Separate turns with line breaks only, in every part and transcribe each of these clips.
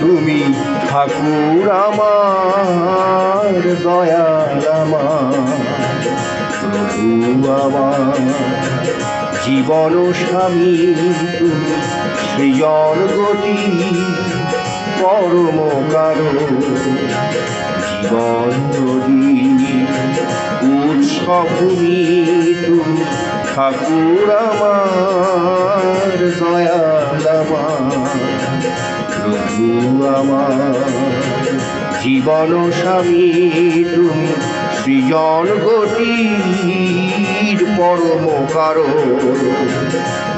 তুমি ঠাকুর আমার, দয়াল আমার, প্রভু আমার জীবন স্বামী তুমি, সৃজন গতি পরম কারণ, জীবন নদী উৎসভূমি তুমি, ঠাকুর আমার, দয়াল আমার, প্রভু আমার জীবন স্বামী তুমি, সৃজন গতির পরম কারণ,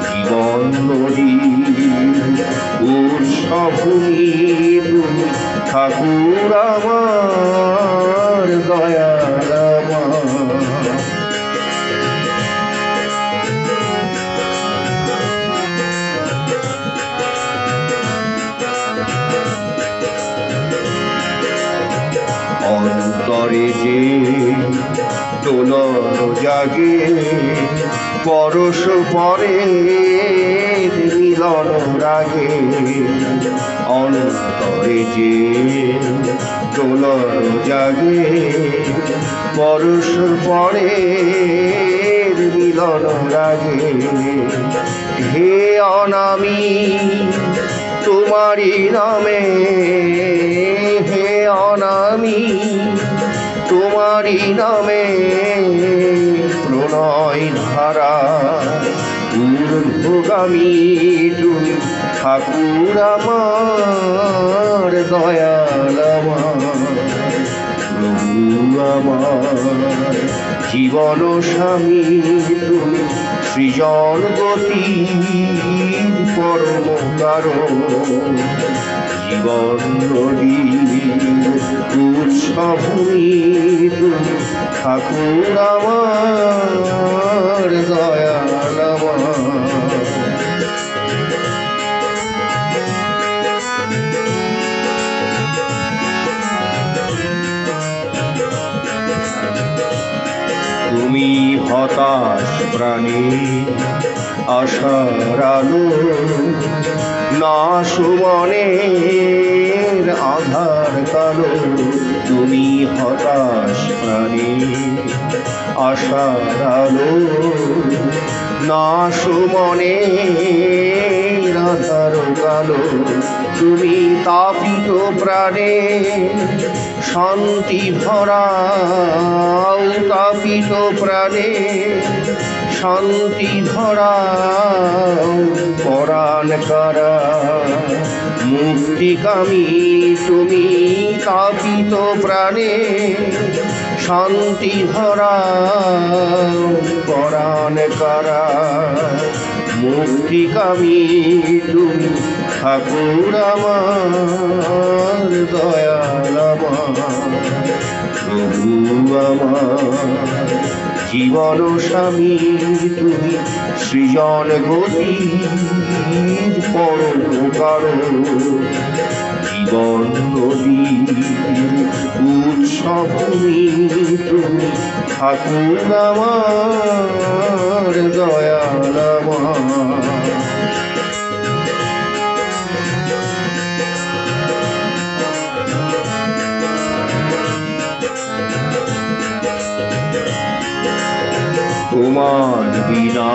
জীবন নদী উৎসভূমি তুমি, ঠাকুর আমার, দয়াল আমার। অন্তরে যে দোলন জাগে, পরশ পরে মিলন রাগে, অন্তরে যে দোলন জাগে, পরশ পরে মিলন রাগে, হে অনামী তোমারি নামে, হে অনামী তোমারি নামে, প্রণয় ধারা ঊর্ধ্বগামী তুমি, ঠাকুর আমার, দয়াল আমার, প্রভু আমার জীবন স্বামী তুমি, সৃজন গতির পরম কারণ, জীবন নদী উৎসভূমি তুমি, ঠাকুর আমার, দয়াল আমার। তুমি হতাশ প্রাণী আশার আলো, না সুমনের আধার কালো, তুমি হতাশ প্রাণী আশার আলো, না সুমনের আধার কালো, তুমি তাপিত প্রাণে শান্তি ভরাও, তাপিত প্রাণে শান্তি ভরাও, পরাণ কারা মুক্তিকামী তুমি, তাপিত প্রাণে শান্তি ভরাও, পরাণ কারা মুক্তিকামী তুমি, ঠাকুর আমার, দয়াল আমার, প্রভু আমার জীবন স্বামী তুমি, সৃজন গতির পরম কারণ, জীবন নদী উৎসভূমি তুমি, ঠাকুর আমার, দয়াল আমার। তোমার বিনা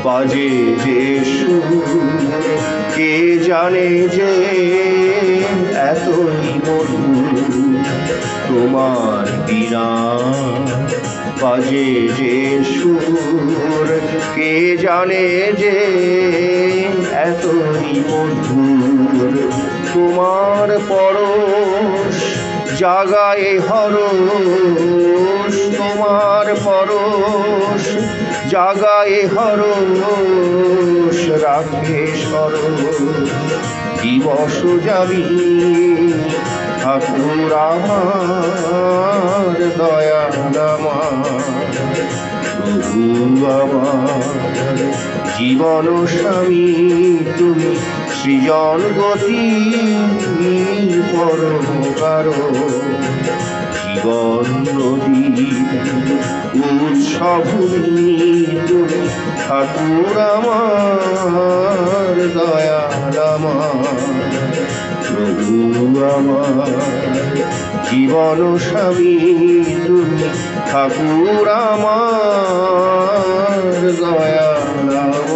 বাজে যে সুর, কে জানে যে এতই মধুর, তোমার বিনা বাজে যে সুর, কে জানে যে এতই মধুর, তোমার পরশ জাগায় হরষ, তোমার পরশ জাগায় হরষ, রাখে স্মরণ দিবস যাবি, ঠাকুর আমার, দয়াল আমার, প্রভু আমার জীবন স্বামী তুমি, সৃজন গতি পরম কারণ, জীবন নদী উৎসভূমি তুমি ঠাকুর আমার দয়াল আমার প্রভু আমার জীবন স্বামী তুমি ঠাকুর আমার দয়াল আমার